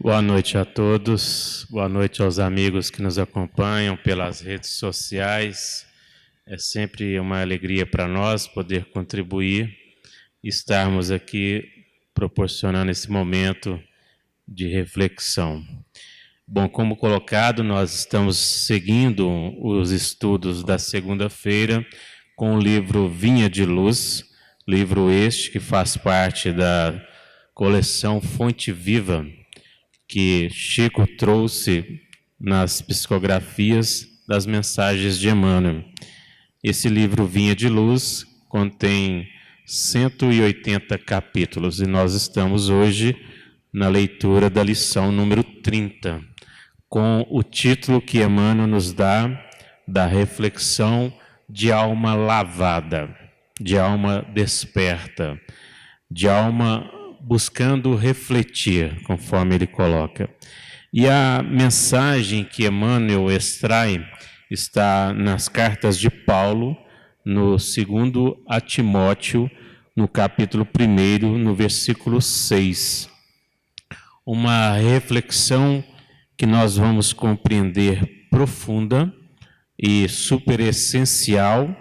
Boa noite a todos, boa noite aos amigos que nos acompanham pelas redes sociais. É sempre uma alegria para nós poder contribuir, estarmos aqui proporcionando esse momento de reflexão. Bom, como colocado, nós estamos seguindo os estudos da segunda-feira com o livro Vinha de Luz, livro este que faz parte da coleção Fonte Viva, que Chico trouxe nas psicografias das mensagens de Emmanuel. Esse livro Vinha de Luz contém 180 capítulos e nós estamos hoje na leitura da lição número 30, com o título que Emmanuel nos dá da reflexão de alma lavada, de alma desperta, de alma buscando refletir, conforme ele coloca. E a mensagem que Emmanuel extrai está nas cartas de Paulo, no 2 a Timóteo, no capítulo 1, no versículo 6. Uma reflexão que nós vamos compreender profunda e super essencial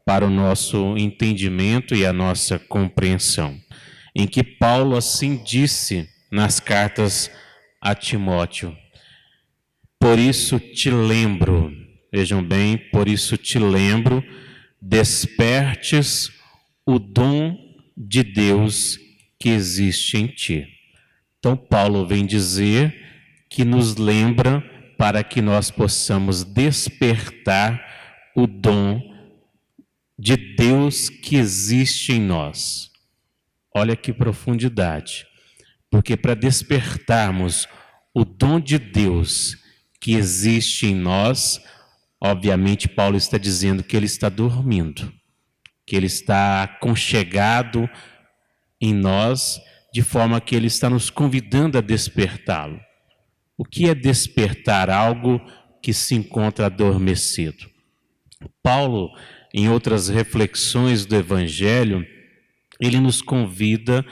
para o nosso entendimento e a nossa compreensão, em que Paulo assim disse nas cartas a Timóteo: por isso te lembro, vejam bem, por isso te lembro, despertes o dom de Deus que existe em ti. Então Paulo vem dizer que nos lembra para que nós possamos despertar o dom de Deus que existe em nós. Olha que profundidade, porque para despertarmos o dom de Deus que existe em nós, obviamente Paulo está dizendo que ele está dormindo, que ele está aconchegado em nós, de forma que ele está nos convidando a despertá-lo. O que é despertar algo que se encontra adormecido? Paulo, em outras reflexões do Evangelho, ele nos convida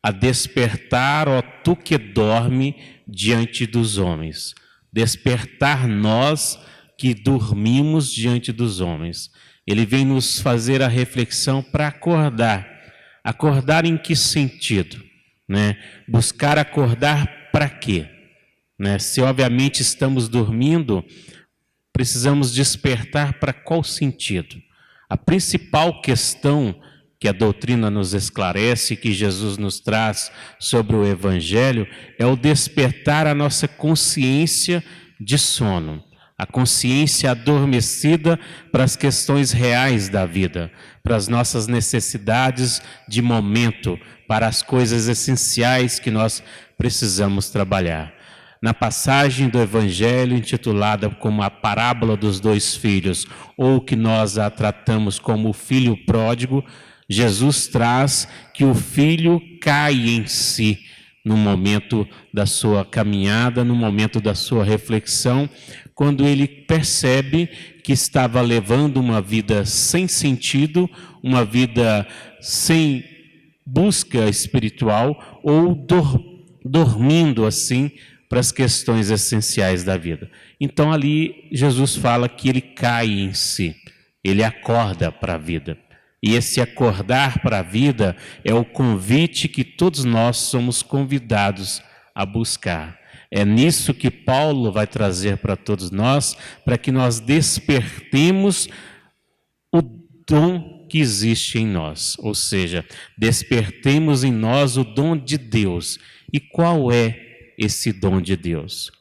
a despertar, ó tu que dorme diante dos homens. Despertar nós que dormimos diante dos homens. Ele vem nos fazer a reflexão para acordar. Acordar em que sentido? Buscar acordar para quê? Se obviamente estamos dormindo, precisamos despertar para qual sentido? A principal questão que a doutrina nos esclarece, que Jesus nos traz sobre o Evangelho, é o despertar a nossa consciência de sono, a consciência adormecida para as questões reais da vida, para as nossas necessidades de momento, para as coisas essenciais que nós precisamos trabalhar. Na passagem do Evangelho intitulada como a parábola dos dois filhos, ou que nós a tratamos como o filho pródigo, Jesus traz que o filho cai em si no momento da sua caminhada, no momento da sua reflexão, quando ele percebe que estava levando uma vida sem sentido, uma vida sem busca espiritual, ou dormindo assim para as questões essenciais da vida. Então ali Jesus fala que ele cai em si, ele acorda para a vida. E esse acordar para a vida é o convite que todos nós somos convidados a buscar. É nisso que Paulo vai trazer para todos nós, para que nós despertemos o dom que existe em nós. Ou seja, despertemos em nós o dom de Deus. E qual é esse dom de Deus?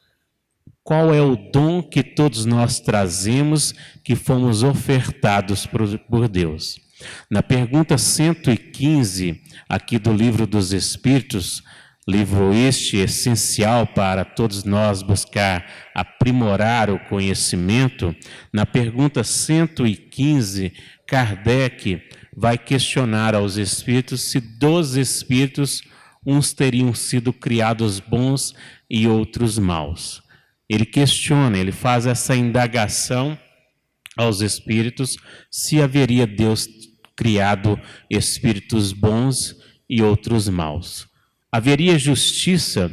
Qual é o dom que todos nós trazemos, que fomos ofertados por Deus? Na pergunta 115, aqui do Livro dos Espíritos, livro este essencial para todos nós buscar aprimorar o conhecimento, na pergunta 115, Kardec vai questionar aos espíritos se dos espíritos uns teriam sido criados bons e outros maus. Ele questiona, ele faz essa indagação aos espíritos se haveria Deus criado espíritos bons e outros maus. Haveria justiça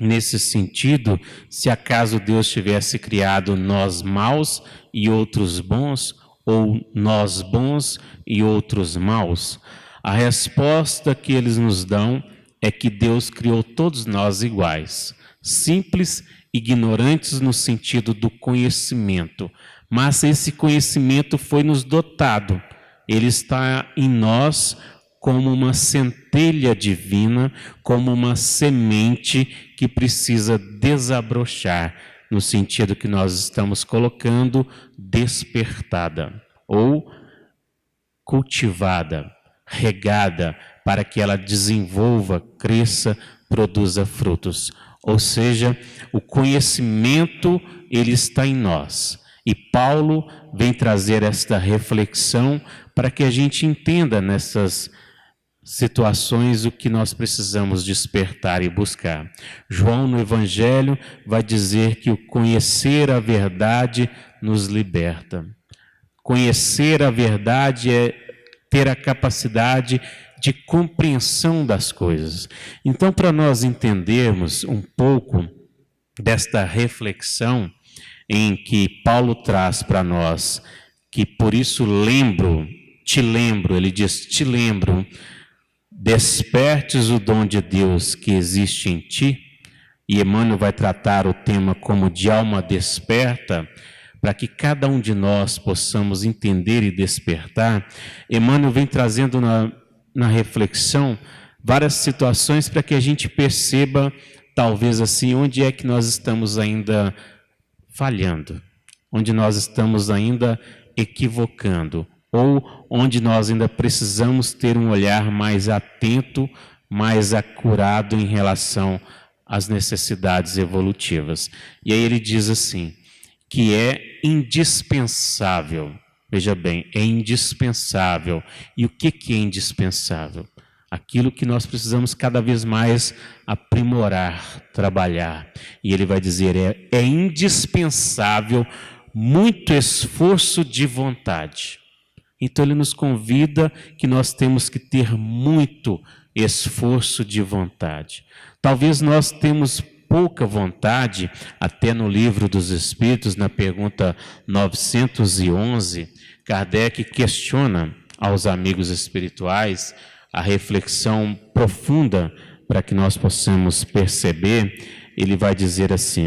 nesse sentido, se acaso Deus tivesse criado nós maus e outros bons, ou nós bons e outros maus? A resposta que eles nos dão é que Deus criou todos nós iguais, simples, ignorantes no sentido do conhecimento, mas esse conhecimento foi nos dotado, ele está em nós como uma centelha divina, como uma semente que precisa desabrochar, no sentido que nós estamos colocando, despertada ou cultivada, regada, para que ela desenvolva, cresça, produza frutos. Ou seja, o conhecimento, ele está em nós. E Paulo vem trazer esta reflexão para que a gente entenda nessas situações o que nós precisamos despertar e buscar. João, no Evangelho, vai dizer que o conhecer a verdade nos liberta. Conhecer a verdade é ter a capacidade de compreensão das coisas. Então, para nós entendermos um pouco desta reflexão em que Paulo traz para nós, que por isso te lembro, ele diz, te lembro, despertes o dom de Deus que existe em ti, e Emmanuel vai tratar o tema como de alma desperta, para que cada um de nós possamos entender e despertar. Emmanuel vem trazendo na reflexão várias situações para que a gente perceba, talvez assim, onde é que nós estamos ainda falhando, onde nós estamos ainda equivocando, ou onde nós ainda precisamos ter um olhar mais atento, mais acurado em relação às necessidades evolutivas. E aí ele diz assim, que é indispensável, veja bem, é indispensável. E o que é indispensável? Aquilo que nós precisamos cada vez mais aprimorar, trabalhar. E ele vai dizer, é indispensável muito esforço de vontade. Então ele nos convida que nós temos que ter muito esforço de vontade. Talvez nós temos pouca vontade, até no Livro dos Espíritos, na pergunta 911, Kardec questiona aos amigos espirituais a reflexão profunda para que nós possamos perceber. Ele vai dizer assim,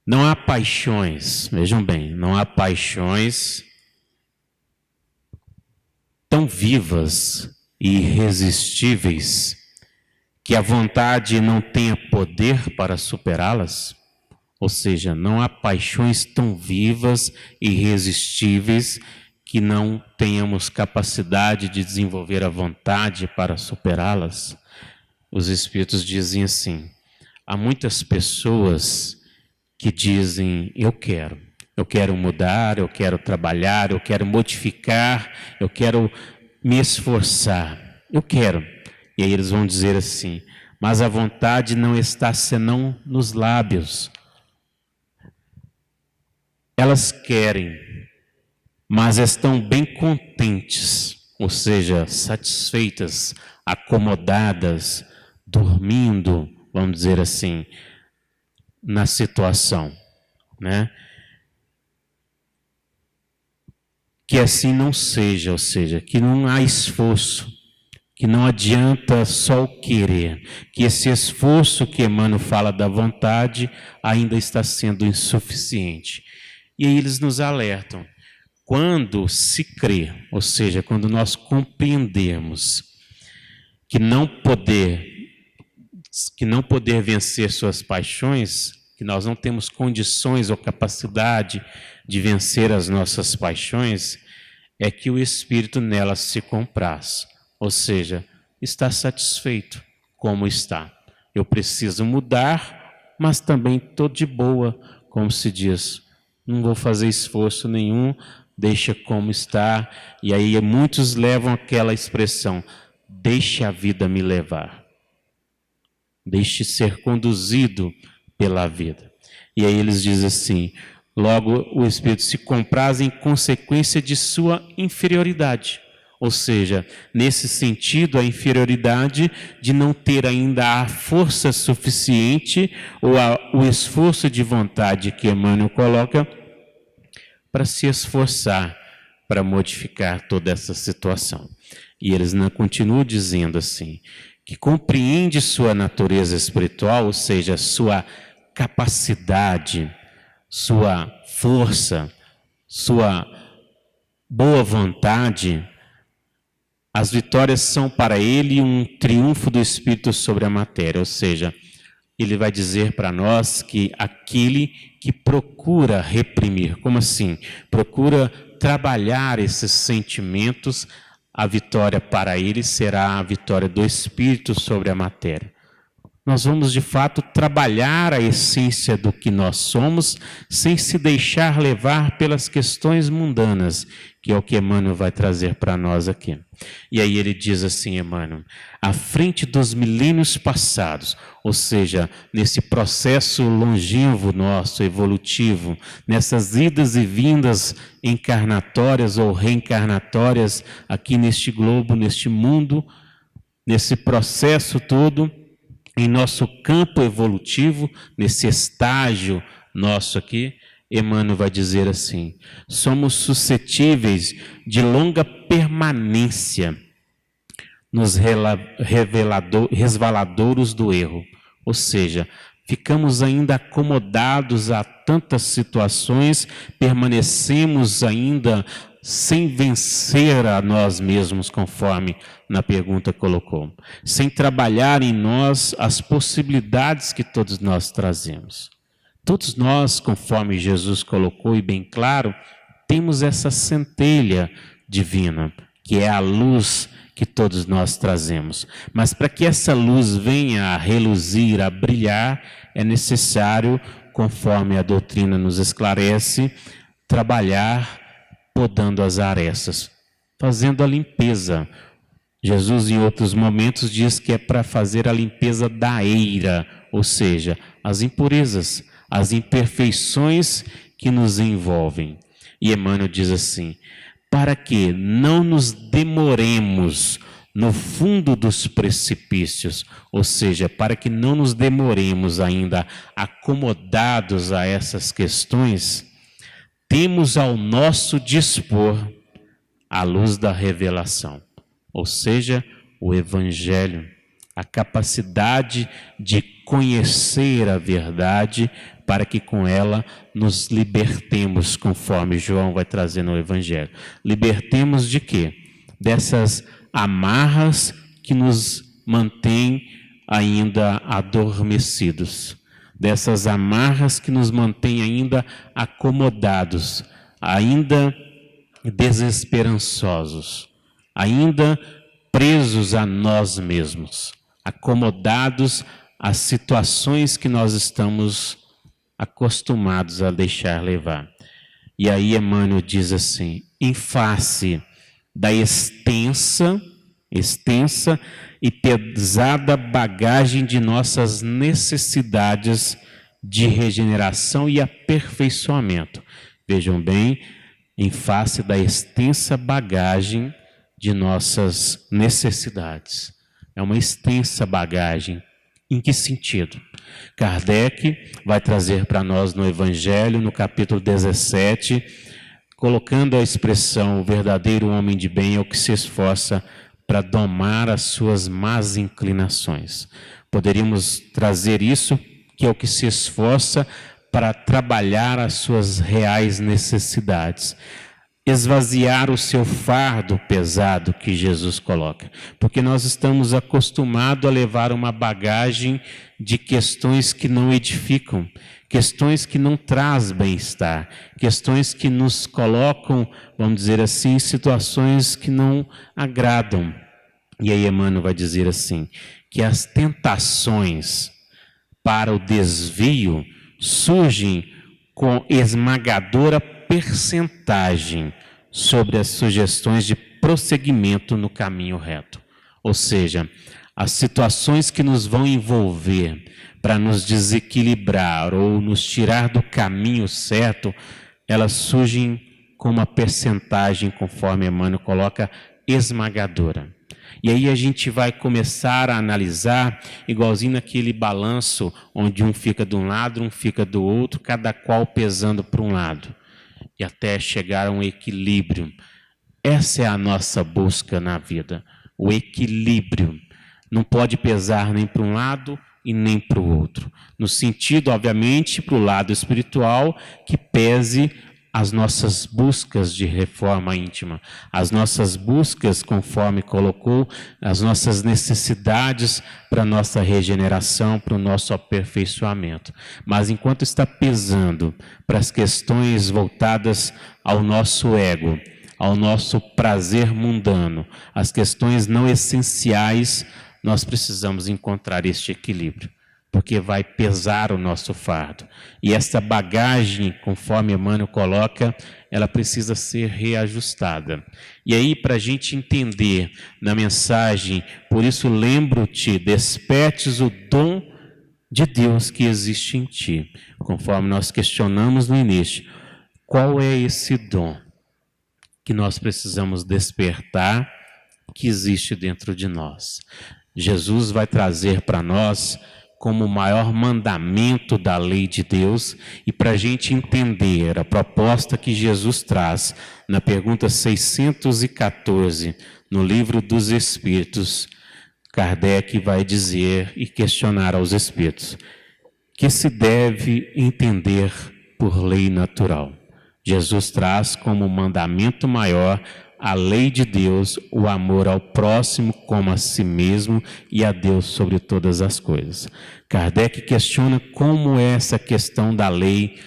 não há paixões, vejam bem, não há paixões tão vivas e irresistíveis que a vontade não tenha poder para superá-las. Ou seja, não há paixões tão vivas e irresistíveis que não tenhamos capacidade de desenvolver a vontade para superá-las. Os Espíritos dizem assim, há muitas pessoas que dizem, eu quero mudar, eu quero trabalhar, eu quero modificar, eu quero me esforçar, eu quero. E aí eles vão dizer assim, mas a vontade não está senão nos lábios. Elas querem, mas estão bem contentes, ou seja, satisfeitas, acomodadas, dormindo, vamos dizer assim, na situação, né? Que assim não seja, ou seja, que não há esforço, que não adianta só o querer, que esse esforço que Emmanuel fala da vontade ainda está sendo insuficiente. E aí eles nos alertam, quando se crê, ou seja, quando nós compreendermos que não poder vencer suas paixões, que nós não temos condições ou capacidade de vencer as nossas paixões, é que o Espírito nelas se compraz, ou seja, está satisfeito como está. Eu preciso mudar, mas também estou de boa, como se diz, não vou fazer esforço nenhum, deixa como está. E aí muitos levam aquela expressão, deixe a vida me levar. Deixe ser conduzido pela vida. E aí eles dizem assim, logo o Espírito se compraz em consequência de sua inferioridade. Ou seja, nesse sentido, a inferioridade de não ter ainda a força suficiente ou o esforço de vontade que Emmanuel coloca para se esforçar para modificar toda essa situação. E eles continuam dizendo assim, que compreende sua natureza espiritual, ou seja, sua capacidade, sua força, sua boa vontade. As vitórias são para ele um triunfo do Espírito sobre a matéria, ou seja, ele vai dizer para nós que aquele que procura reprimir, como assim? Procura trabalhar esses sentimentos, a vitória para ele será a vitória do Espírito sobre a matéria. Nós vamos de fato trabalhar a essência do que nós somos, sem se deixar levar pelas questões mundanas, que é o que Emmanuel vai trazer para nós aqui. E aí ele diz assim, Emmanuel, à frente dos milênios passados, ou seja, nesse processo longevo nosso, evolutivo, nessas idas e vindas encarnatórias ou reencarnatórias aqui neste globo, neste mundo, nesse processo todo, em nosso campo evolutivo, nesse estágio nosso aqui, Emmanuel vai dizer assim, somos suscetíveis de longa permanência nos resvaladouros do erro. Ou seja, ficamos ainda acomodados a tantas situações, permanecemos ainda sem vencer a nós mesmos, conforme na pergunta colocou, sem trabalhar em nós as possibilidades que todos nós trazemos. Todos nós, conforme Jesus colocou e bem claro, temos essa centelha divina, que é a luz que todos nós trazemos. Mas para que essa luz venha a reluzir, a brilhar, é necessário, conforme a doutrina nos esclarece, trabalhar podando as arestas, fazendo a limpeza. Jesus, em outros momentos, diz que é para fazer a limpeza da eira, ou seja, as impurezas, as imperfeições que nos envolvem. E Emmanuel diz assim, para que não nos demoremos no fundo dos precipícios, ou seja, para que não nos demoremos ainda acomodados a essas questões, temos ao nosso dispor a luz da revelação, ou seja, o Evangelho, a capacidade de conhecer a verdade para que com ela nos libertemos, conforme João vai trazer no Evangelho. Libertemos de quê? Dessas amarras que nos mantêm ainda adormecidos, dessas amarras que nos mantêm ainda acomodados, ainda desesperançosos, ainda presos a nós mesmos, acomodados às situações que nós estamos acostumados a deixar levar. E aí Emmanuel diz assim, em face da extensa e pesada bagagem de nossas necessidades de regeneração e aperfeiçoamento. Vejam bem, em face da extensa bagagem de nossas necessidades. É uma extensa bagagem. Em que sentido? Kardec vai trazer para nós no Evangelho, no capítulo 17, colocando a expressão, o verdadeiro homem de bem é o que se esforça para domar as suas más inclinações. Poderíamos trazer isso, que é o que se esforça para trabalhar as suas reais necessidades. Esvaziar o seu fardo pesado que Jesus coloca. Porque nós estamos acostumados a levar uma bagagem de questões que não edificam, questões que não trazem bem-estar, questões que nos colocam, vamos dizer assim, em situações que não agradam. E aí Emmanuel vai dizer assim, que as tentações para o desvio surgem com esmagadora percentagem sobre as sugestões de prosseguimento no caminho reto. Ou seja, as situações que nos vão envolver para nos desequilibrar ou nos tirar do caminho certo, elas surgem com uma percentagem, conforme Emmanuel coloca, esmagadora. E aí a gente vai começar a analisar, igualzinho naquele balanço, onde um fica de um lado, um fica do outro, cada qual pesando para um lado, e até chegar a um equilíbrio. Essa é a nossa busca na vida, o equilíbrio. Não pode pesar nem para um lado e nem para o outro. No sentido, obviamente, para o lado espiritual, que pese as nossas buscas de reforma íntima, as nossas buscas, conforme colocou, as nossas necessidades para a nossa regeneração, para o nosso aperfeiçoamento. Mas enquanto está pesando para as questões voltadas ao nosso ego, ao nosso prazer mundano, as questões não essenciais, nós precisamos encontrar este equilíbrio, porque vai pesar o nosso fardo. E essa bagagem, conforme Emmanuel coloca, ela precisa ser reajustada. E aí, para a gente entender na mensagem, por isso lembro-te, despertes o dom de Deus que existe em ti. Conforme nós questionamos no início, qual é esse dom que nós precisamos despertar, que existe dentro de nós? Jesus vai trazer para nós como o maior mandamento da lei de Deus, e para a gente entender a proposta que Jesus traz na pergunta 614, no Livro dos Espíritos, Kardec vai dizer e questionar aos Espíritos que se deve entender por lei natural. Jesus traz como mandamento maior a lei de Deus, o amor ao próximo como a si mesmo e a Deus sobre todas as coisas. Kardec questiona como é essa questão da lei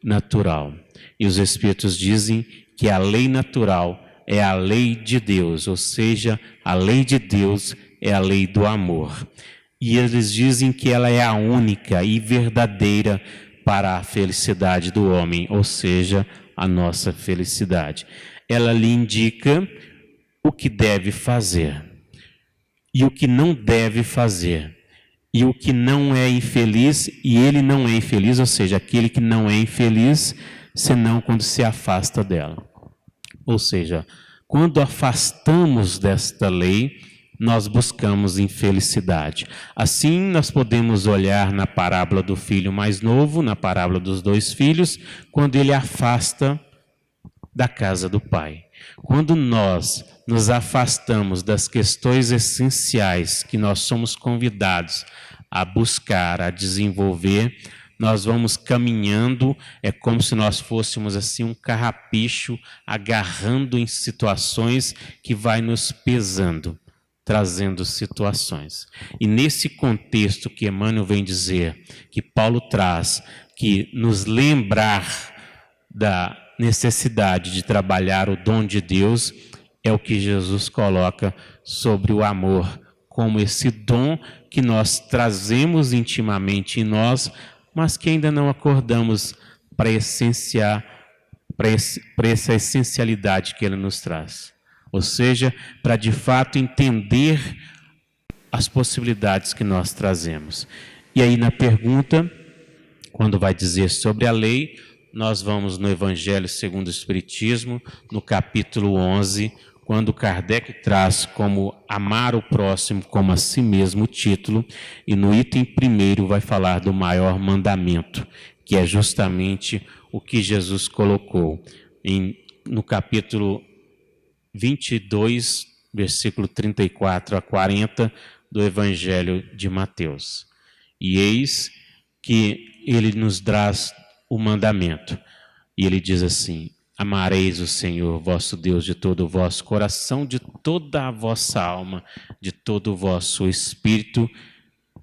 natural. E os Espíritos dizem que a lei natural é a lei de Deus, ou seja, a lei de Deus é a lei do amor. E eles dizem que ela é a única e verdadeira para a felicidade do homem, ou seja, a nossa felicidade. Ela lhe indica o que deve fazer e o que não deve fazer, e o que não é infeliz, e ele não é infeliz, ou seja, aquele que não é infeliz, senão quando se afasta dela. Ou seja, quando afastamos desta lei, nós buscamos infelicidade. Assim, nós podemos olhar na parábola do filho mais novo, na parábola dos 2 filhos, quando ele afasta da casa do pai. Quando nós nos afastamos das questões essenciais que nós somos convidados a buscar, a desenvolver, nós vamos caminhando, é como se nós fôssemos assim um carrapicho agarrando em situações que vai nos pesando, trazendo situações. E nesse contexto que Emmanuel vem dizer, que Paulo traz, que nos lembrar da necessidade de trabalhar o dom de Deus, é o que Jesus coloca sobre o amor, como esse dom que nós trazemos intimamente em nós, mas que ainda não acordamos para essa essencialidade que ele nos traz. Ou seja, para de fato entender as possibilidades que nós trazemos. E aí na pergunta, quando vai dizer sobre a lei, nós vamos no Evangelho segundo o Espiritismo, no capítulo 11, quando Kardec traz como amar o próximo como a si mesmo o título, e no item 1 vai falar do maior mandamento, que é justamente o que Jesus colocou no capítulo 22, versículo 34 a 40 do Evangelho de Mateus. E eis que ele nos traz o mandamento. E ele diz assim: amareis o Senhor vosso Deus de todo o vosso coração, de toda a vossa alma, de todo o vosso espírito.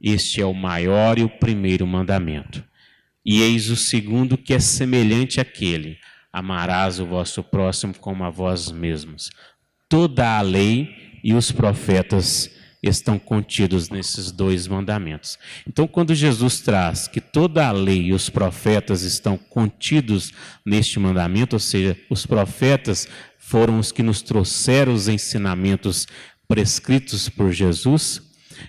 Este é o maior e o primeiro mandamento. E eis o segundo, que é semelhante àquele: amarás o vosso próximo como a vós mesmos. Toda a lei e os profetas estão contidos nesses 2 mandamentos. Então, quando Jesus traz que toda a lei e os profetas estão contidos neste mandamento, ou seja, os profetas foram os que nos trouxeram os ensinamentos prescritos por Jesus,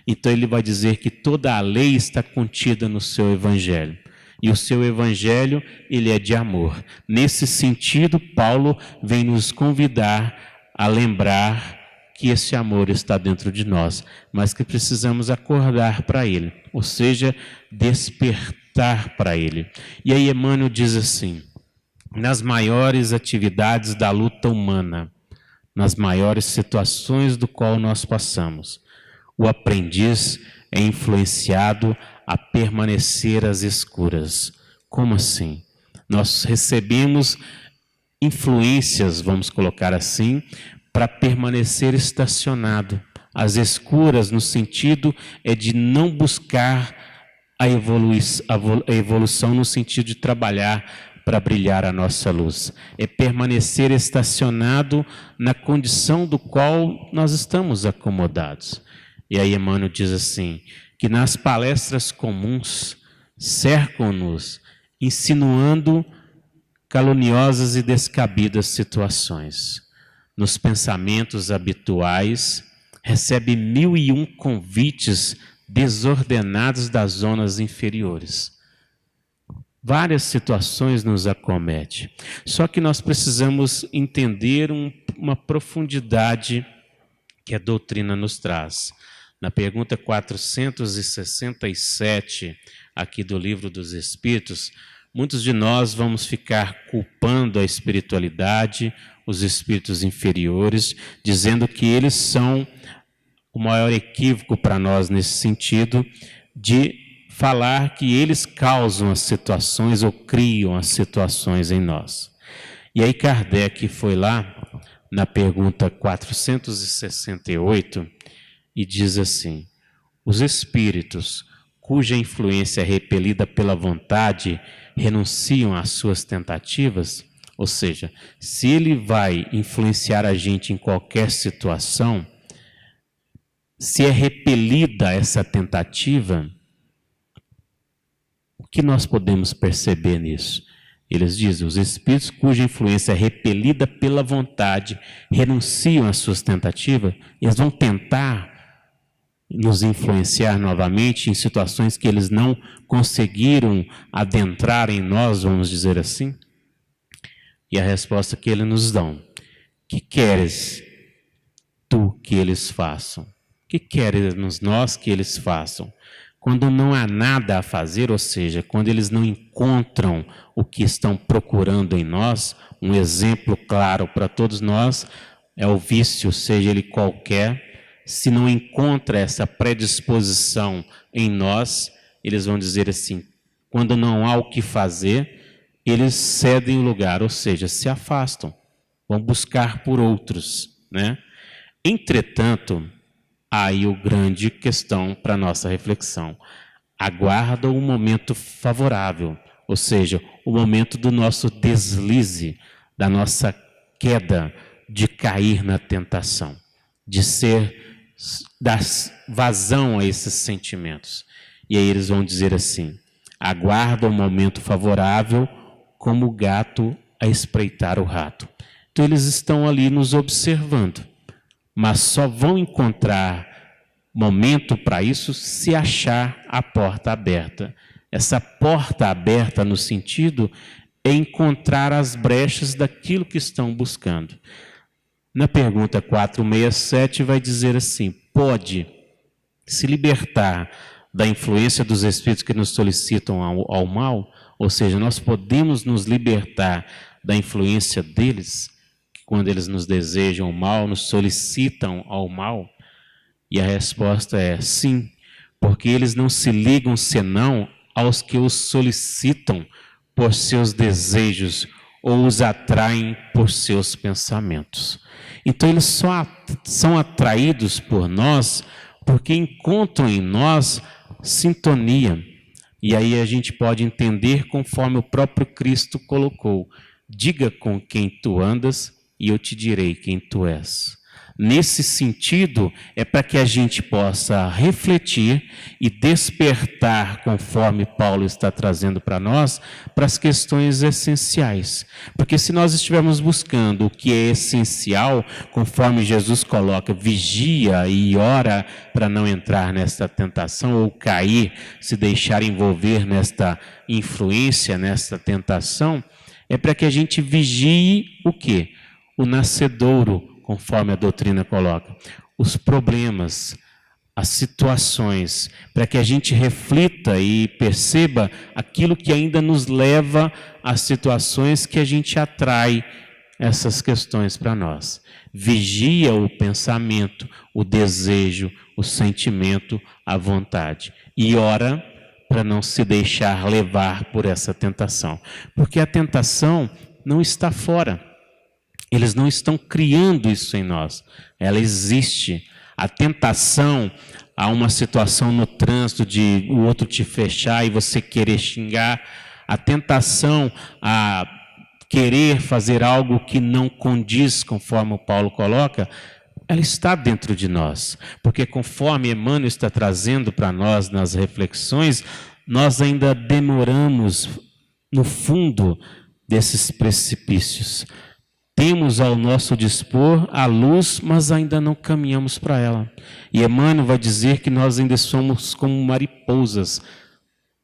então ele vai dizer que toda a lei está contida no seu Evangelho. E o seu Evangelho, ele é de amor. Nesse sentido, Paulo vem nos convidar a lembrar que esse amor está dentro de nós, mas que precisamos acordar para ele, ou seja, despertar para ele. E aí Emmanuel diz assim: nas maiores atividades da luta humana, nas maiores situações do qual nós passamos, o aprendiz é influenciado a permanecer às escuras. Como assim? Nós recebemos influências, vamos colocar assim, para permanecer estacionado. Às escuras, no sentido é de não buscar a evolução no sentido de trabalhar para brilhar a nossa luz. É permanecer estacionado na condição do qual nós estamos acomodados. E aí Emmanuel diz assim, que nas palestras comuns cercam-nos, insinuando caluniosas e descabidas situações. Nos pensamentos habituais, recebe 1001 convites desordenados das zonas inferiores. Várias situações nos acometem. Só que nós precisamos entender uma profundidade que a doutrina nos traz. Na pergunta 467, aqui do Livro dos Espíritos, muitos de nós vamos ficar culpando a espiritualidade, os espíritos inferiores, dizendo que eles são o maior equívoco para nós nesse sentido de falar que eles causam as situações ou criam as situações em nós. E aí Kardec foi lá na pergunta 468 e diz assim: os espíritos cuja influência é repelida pela vontade renunciam às suas tentativas? Ou seja, se ele vai influenciar a gente em qualquer situação, se é repelida essa tentativa, o que nós podemos perceber nisso? Eles dizem, os espíritos cuja influência é repelida pela vontade renunciam às suas tentativas, eles vão tentar nos influenciar novamente em situações que eles não conseguiram adentrar em nós, vamos dizer assim? E a resposta que eles nos dão: que queres tu que eles façam? Que queremos nós que eles façam? Quando não há nada a fazer, ou seja, quando eles não encontram o que estão procurando em nós, um exemplo claro para todos nós é o vício, seja ele qualquer. Se não encontra essa predisposição em nós, eles vão dizer assim, quando não há o que fazer, eles cedem o lugar, ou seja, se afastam, vão buscar por outros, né? Entretanto, há aí o grande questão para a nossa reflexão. Aguarda o momento favorável, ou seja, o momento do nosso deslize, da nossa queda, de cair na tentação, de dar vazão a esses sentimentos. E aí eles vão dizer assim, aguarda o momento favorável como o gato a espreitar o rato. Então eles estão ali nos observando, mas só vão encontrar momento para isso se achar a porta aberta. Essa porta aberta no sentido é encontrar as brechas daquilo que estão buscando. Na pergunta 467 vai dizer assim, pode se libertar da influência dos espíritos que nos solicitam ao mal? Ou seja, nós podemos nos libertar da influência deles, que quando eles nos desejam o mal, nos solicitam ao mal? E a resposta é sim, porque eles não se ligam senão aos que os solicitam por seus desejos ou os atraem por seus pensamentos. Então eles só são atraídos por nós porque encontram em nós sintonia. E aí a gente pode entender conforme o próprio Cristo colocou. Diga com quem tu andas e eu te direi quem tu és. Nesse sentido, é para que a gente possa refletir e despertar, conforme Paulo está trazendo para nós, para as questões essenciais. Porque se nós estivermos buscando o que é essencial, conforme Jesus coloca, vigia e ora para não entrar nesta tentação ou cair, se deixar envolver nesta influência, nesta tentação, é para que a gente vigie o quê? O nascedouro, conforme a doutrina coloca, os problemas, as situações, para que a gente reflita e perceba aquilo que ainda nos leva às situações que a gente atrai essas questões para nós. Vigia o pensamento, o desejo, o sentimento, a vontade. E ora para não se deixar levar por essa tentação. Porque a tentação não está fora. Eles não estão criando isso em nós. Ela existe. A tentação a uma situação no trânsito de o outro te fechar e você querer xingar. A tentação a querer fazer algo que não condiz, conforme o Paulo coloca, ela está dentro de nós. Porque conforme Emmanuel está trazendo para nós nas reflexões, nós ainda demoramos no fundo desses precipícios. Temos ao nosso dispor a luz, mas ainda não caminhamos para ela. E Emmanuel vai dizer que nós ainda somos como mariposas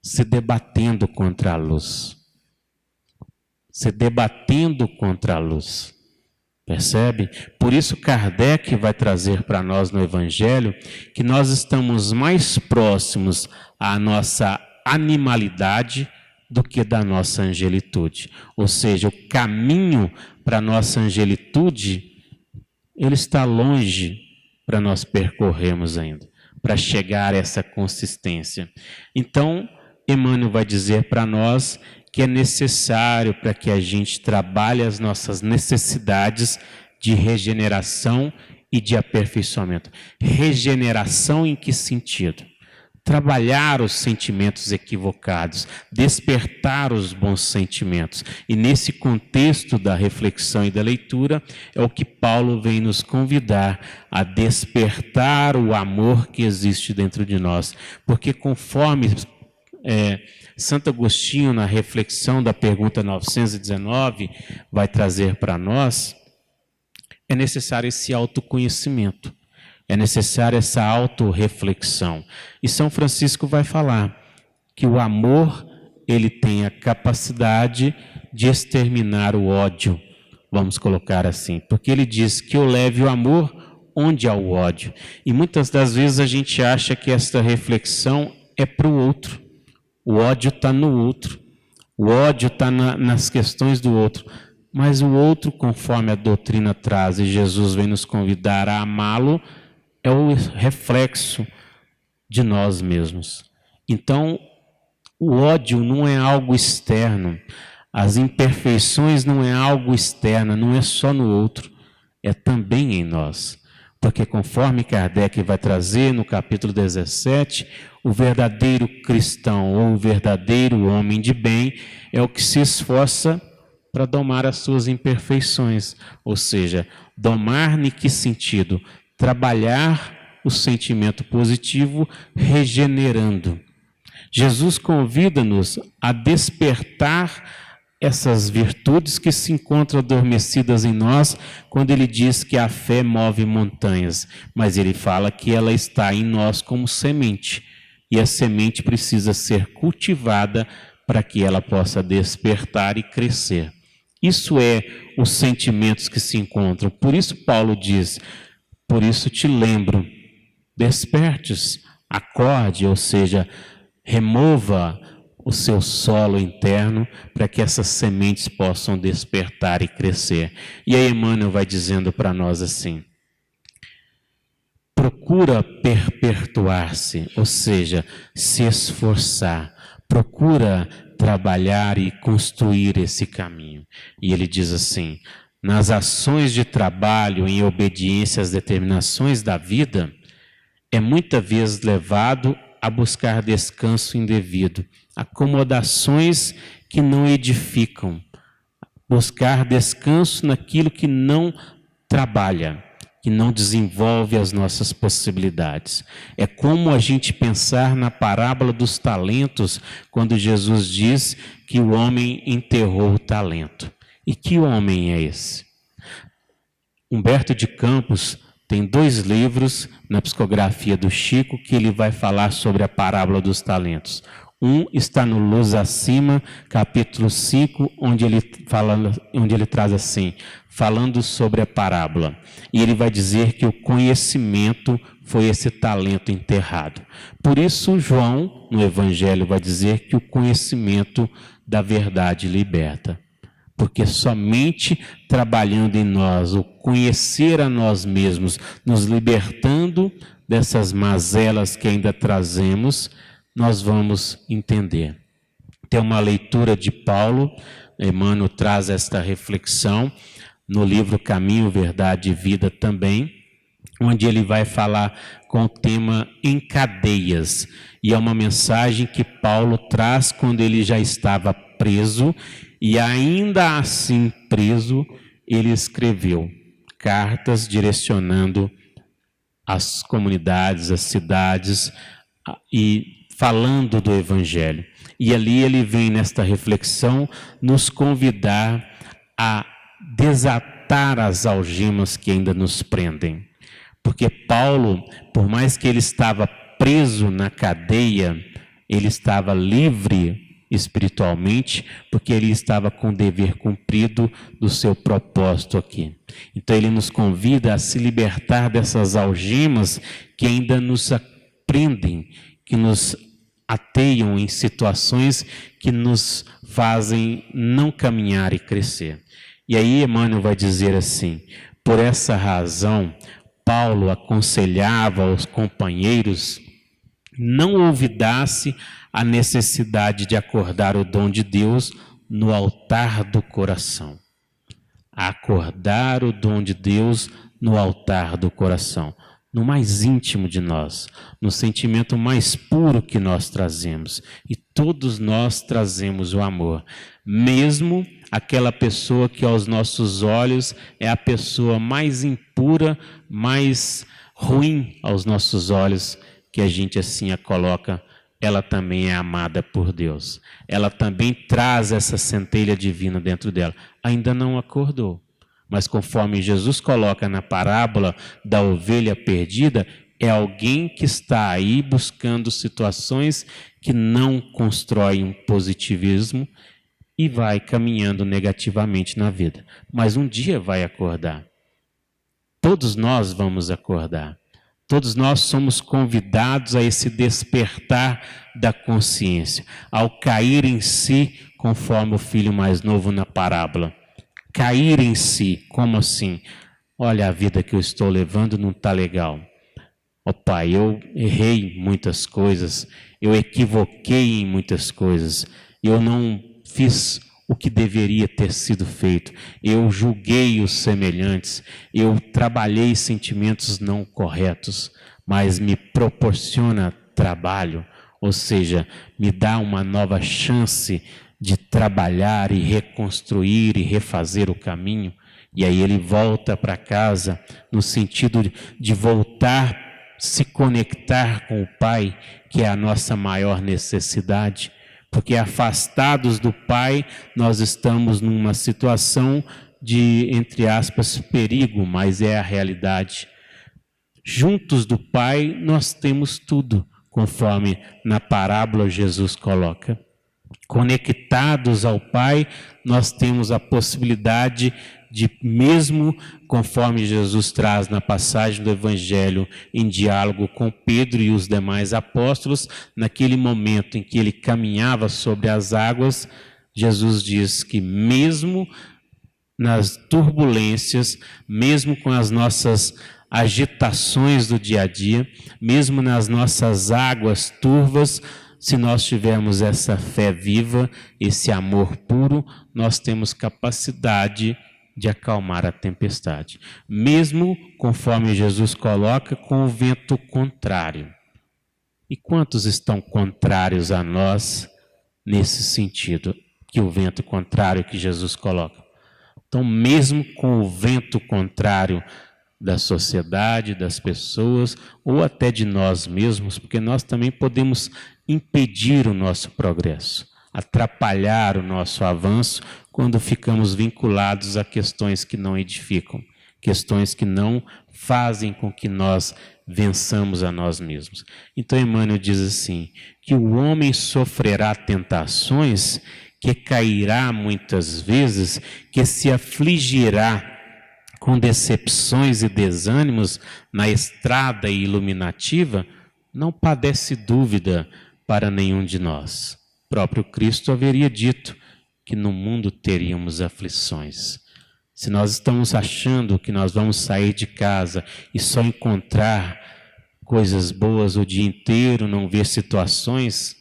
se debatendo contra a luz. Se debatendo contra a luz. Percebe? Por isso Kardec vai trazer para nós no Evangelho que nós estamos mais próximos à nossa animalidade do que da nossa angelitude. Ou seja, o caminho para a nossa angelitude, ele está longe para nós percorrermos ainda, para chegar a essa consistência. Então, Emmanuel vai dizer para nós que é necessário para que a gente trabalhe as nossas necessidades de regeneração e de aperfeiçoamento. Regeneração em que sentido? Trabalhar os sentimentos equivocados, despertar os bons sentimentos. E nesse contexto da reflexão e da leitura, é o que Paulo vem nos convidar a despertar o amor que existe dentro de nós. Porque conforme Santo Agostinho, na reflexão da pergunta 919, vai trazer para nós, é necessário esse autoconhecimento. É necessária essa autorreflexão. E São Francisco vai falar que o amor, ele tem a capacidade de exterminar o ódio, vamos colocar assim. Porque ele diz que eu leve o amor onde há o ódio. E muitas das vezes a gente acha que esta reflexão é para o outro. O ódio está no outro. O ódio está nas questões do outro. Mas o outro, conforme a doutrina traz, e Jesus vem nos convidar a amá-lo, é o reflexo de nós mesmos. Então, o ódio não é algo externo. As imperfeições não é algo externo, não é só no outro, é também em nós. Porque conforme Kardec vai trazer no capítulo 17, o verdadeiro cristão ou o verdadeiro homem de bem é o que se esforça para domar as suas imperfeições. Ou seja, domar em que sentido? Trabalhar o sentimento positivo regenerando. Jesus convida-nos a despertar essas virtudes que se encontram adormecidas em nós quando ele diz que a fé move montanhas, mas ele fala que ela está em nós como semente e a semente precisa ser cultivada para que ela possa despertar e crescer. Isso é os sentimentos que se encontram. Por isso Paulo diz: por isso te lembro, despertes, acorde, ou seja, remova o seu solo interno para que essas sementes possam despertar e crescer. E aí Emmanuel vai dizendo para nós assim: procura perpetuar-se, ou seja, se esforçar, procura trabalhar e construir esse caminho. E ele diz assim: nas ações de trabalho em obediência às determinações da vida, é muitas vezes levado a buscar descanso indevido, acomodações que não edificam, buscar descanso naquilo que não trabalha, que não desenvolve as nossas possibilidades. É como a gente pensar na parábola dos talentos, quando Jesus diz que o homem enterrou o talento. E que homem é esse? Humberto de Campos tem 2 livros na psicografia do Chico que ele vai falar sobre a parábola dos talentos. Um está no Luz Acima, capítulo 5, onde ele traz assim, falando sobre a parábola. E ele vai dizer que o conhecimento foi esse talento enterrado. Por isso, João, no Evangelho, vai dizer que o conhecimento da verdade liberta. Porque somente trabalhando em nós, o conhecer a nós mesmos, nos libertando dessas mazelas que ainda trazemos, nós vamos entender. Tem uma leitura de Paulo, Emmanuel traz esta reflexão no livro Caminho, Verdade e Vida também, onde ele vai falar com o tema em cadeias. E é uma mensagem que Paulo traz quando ele já estava preso, e ainda assim preso, ele escreveu cartas direcionando as comunidades, as cidades, e falando do Evangelho. E ali ele vem nesta reflexão nos convidar a desatar as algemas que ainda nos prendem. Porque Paulo, por mais que ele estava preso na cadeia, ele estava livre espiritualmente, porque ele estava com o dever cumprido do seu propósito aqui. Então ele nos convida a se libertar dessas algemas que ainda nos prendem, que nos ateiam em situações que nos fazem não caminhar e crescer. E aí Emmanuel vai dizer assim, por essa razão, Paulo aconselhava aos companheiros não olvidasse a necessidade de acordar o dom de Deus no altar do coração. Acordar o dom de Deus no altar do coração, no mais íntimo de nós, no sentimento mais puro que nós trazemos. E todos nós trazemos o amor, mesmo aquela pessoa que aos nossos olhos é a pessoa mais impura, mais ruim aos nossos olhos, que a gente assim a coloca, ela também é amada por Deus. Ela também traz essa centelha divina dentro dela. Ainda não acordou, mas conforme Jesus coloca na parábola da ovelha perdida, é alguém que está aí buscando situações que não constroem um positivismo e vai caminhando negativamente na vida. Mas um dia vai acordar. Todos nós vamos acordar. Todos nós somos convidados a esse despertar da consciência, ao cair em si, conforme o filho mais novo na parábola. Cair em si, como assim? Olha, a vida que eu estou levando não está legal. Ó Pai, eu errei muitas coisas, eu equivoquei em muitas coisas, eu não fiz o que deveria ter sido feito, eu julguei os semelhantes, eu trabalhei sentimentos não corretos, mas me proporciona trabalho, ou seja, me dá uma nova chance de trabalhar e reconstruir e refazer o caminho. E aí ele volta para casa no sentido de voltar, se conectar com o Pai, que é a nossa maior necessidade. Porque afastados do Pai, nós estamos numa situação de, entre aspas, perigo, mas é a realidade. Juntos do Pai, nós temos tudo, conforme na parábola Jesus coloca. Conectados ao Pai, nós temos a possibilidade de, mesmo conforme Jesus traz na passagem do Evangelho, em diálogo com Pedro e os demais apóstolos, naquele momento em que ele caminhava sobre as águas, Jesus diz que mesmo nas turbulências, mesmo com as nossas agitações do dia a dia, mesmo nas nossas águas turvas, se nós tivermos essa fé viva, esse amor puro, nós temos capacidade de acalmar a tempestade. Mesmo, conforme Jesus coloca, com o vento contrário. E quantos estão contrários a nós nesse sentido, que o vento contrário que Jesus coloca? Então, mesmo com o vento contrário da sociedade, das pessoas, ou até de nós mesmos, porque nós também podemos impedir o nosso progresso, atrapalhar o nosso avanço quando ficamos vinculados a questões que não edificam. questões que não fazem com que nós vençamos a nós mesmos. Então Emmanuel diz assim, que o homem sofrerá tentações, que cairá muitas vezes, que se afligirá com decepções e desânimos na estrada iluminativa, não padece dúvida para nenhum de nós. O próprio Cristo haveria dito que no mundo teríamos aflições. Se nós estamos achando que nós vamos sair de casa e só encontrar coisas boas o dia inteiro, não ver situações,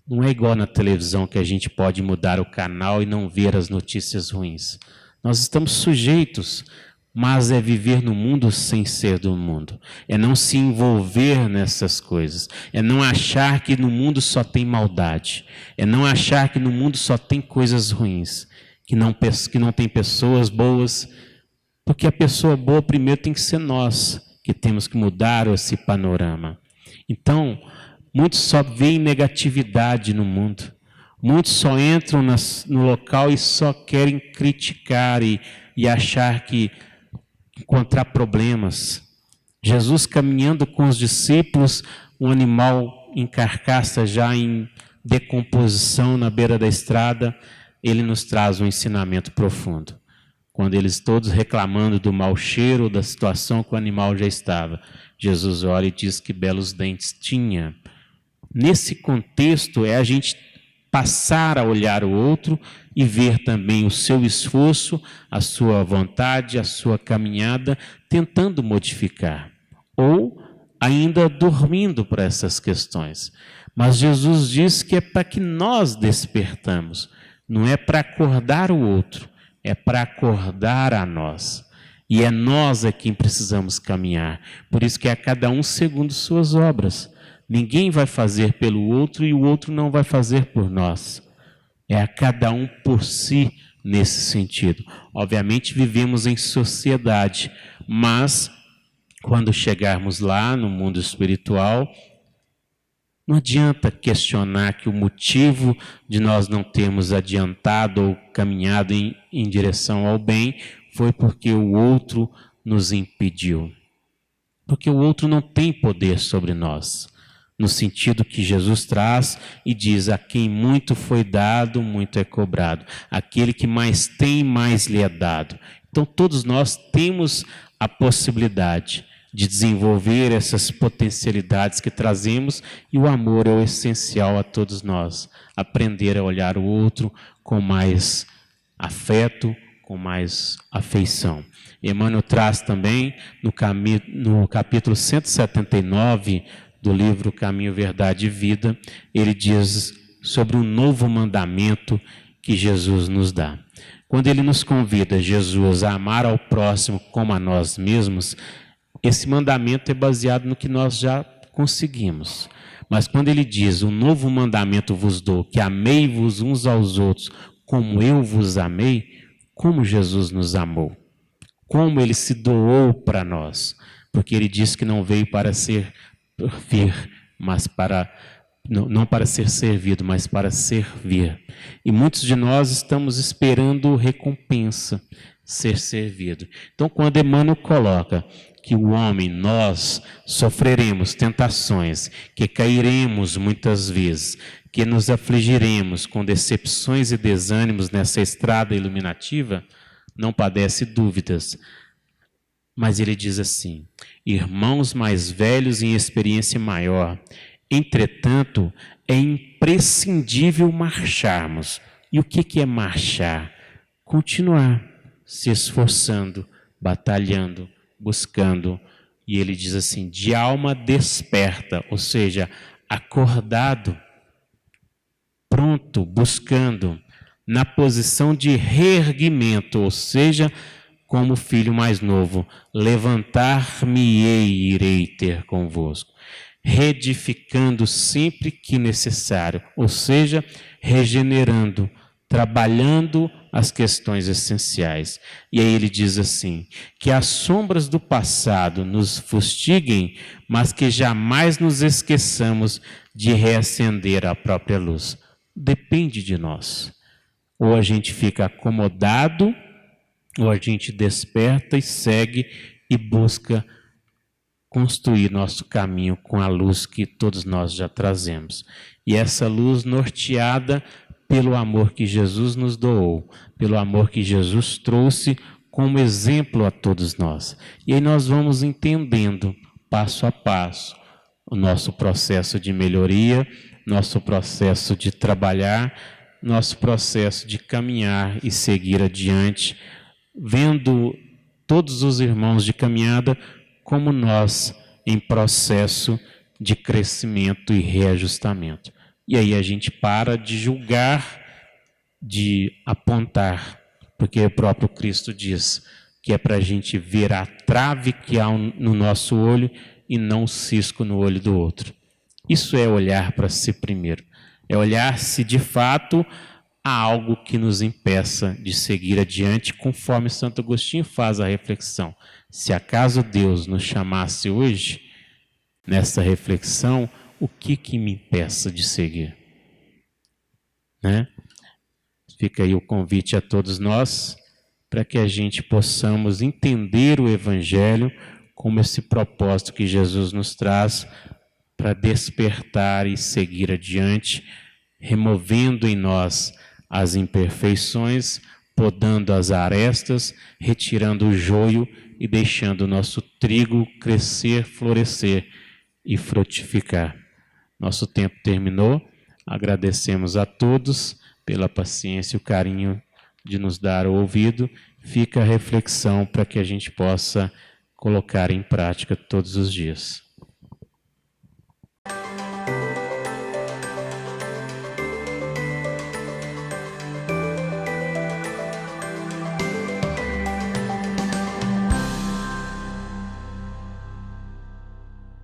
não é igual na televisão que a gente pode mudar o canal e não ver as notícias ruins. Nós estamos sujeitos, mas é viver no mundo sem ser do mundo. É não se envolver nessas coisas. É não achar que no mundo só tem maldade. É não achar que no mundo só tem coisas ruins. Que não tem pessoas boas. Porque a pessoa boa primeiro tem que ser nós, que temos que mudar esse panorama. Então, muitos só veem negatividade no mundo. Muitos só entram no local e só querem criticar e achar que encontrar problemas. Jesus caminhando com os discípulos, um animal em carcaça já em decomposição na beira da estrada, ele nos traz um ensinamento profundo. Quando eles todos reclamando do mau cheiro, da situação que o animal já estava, Jesus olha e diz que belos dentes tinha. Nesse contexto é a gente passar a olhar o outro e ver também o seu esforço, a sua vontade, a sua caminhada, tentando modificar. Ou ainda dormindo para essas questões. Mas Jesus diz que é para que nós despertamos. Não é para acordar o outro, é para acordar a nós. E é nós quem precisamos caminhar. Por isso que é cada um segundo suas obras. Ninguém vai fazer pelo outro e o outro não vai fazer por nós. É a cada um por si nesse sentido. Obviamente vivemos em sociedade, mas quando chegarmos lá no mundo espiritual, não adianta questionar que o motivo de nós não termos adiantado ou caminhado em direção ao bem foi porque o outro nos impediu. Porque o outro não tem poder sobre nós. No sentido que Jesus traz e diz, a quem muito foi dado, muito é cobrado. Aquele que mais tem, mais lhe é dado. Então todos nós temos a possibilidade de desenvolver essas potencialidades que trazemos e o amor é o essencial a todos nós. Aprender a olhar o outro com mais afeto, com mais afeição. Emmanuel traz também no capítulo 179 do livro Caminho, Verdade e Vida, ele diz sobre um novo mandamento que Jesus nos dá. Quando ele nos convida, Jesus, a amar ao próximo como a nós mesmos, esse mandamento é baseado no que nós já conseguimos. Mas quando ele diz, um novo mandamento vos dou, que amei-vos uns aos outros como eu vos amei, como Jesus nos amou, como ele se doou para nós, porque ele disse que não veio para servir, mas não para ser servido, mas para servir. E muitos de nós estamos esperando recompensa, ser servido. Então, quando Emmanuel coloca que o homem, nós, sofreremos tentações, que cairemos muitas vezes, que nos afligiremos com decepções e desânimos nessa estrada iluminativa, não padece dúvidas. Mas ele diz assim, irmãos mais velhos em experiência maior, entretanto, é imprescindível marcharmos. E o que é marchar? Continuar se esforçando, batalhando, buscando. E ele diz assim, de alma desperta, ou seja, acordado, pronto, buscando, na posição de reerguimento, ou seja, como filho mais novo, levantar-me-ei e irei ter convosco, reedificando sempre que necessário, ou seja, regenerando, trabalhando as questões essenciais. E aí ele diz assim, que as sombras do passado nos fustiguem, mas que jamais nos esqueçamos de reacender a própria luz. Depende de nós. Ou a gente fica acomodado ou a gente desperta e segue e busca construir nosso caminho com a luz que todos nós já trazemos. E essa luz norteada pelo amor que Jesus nos doou, pelo amor que Jesus trouxe como exemplo a todos nós. E aí nós vamos entendendo, passo a passo, o nosso processo de melhoria, nosso processo de trabalhar, nosso processo de caminhar e seguir adiante, vendo todos os irmãos de caminhada como nós em processo de crescimento e reajustamento. E aí a gente para de julgar, de apontar, porque o próprio Cristo diz que é para a gente ver a trave que há no nosso olho e não o cisco no olho do outro. Isso é olhar para si primeiro, é olhar se de fato há algo que nos impeça de seguir adiante, conforme Santo Agostinho faz a reflexão. Se acaso Deus nos chamasse hoje, nessa reflexão, o que me impeça de seguir? Né? Fica aí o convite a todos nós, para que a gente possamos entender o Evangelho como esse propósito que Jesus nos traz para despertar e seguir adiante, removendo em nós as imperfeições, podando as arestas, retirando o joio e deixando o nosso trigo crescer, florescer e frutificar. Nosso tempo terminou, agradecemos a todos pela paciência e o carinho de nos dar o ouvido. Fica a reflexão para que a gente possa colocar em prática todos os dias.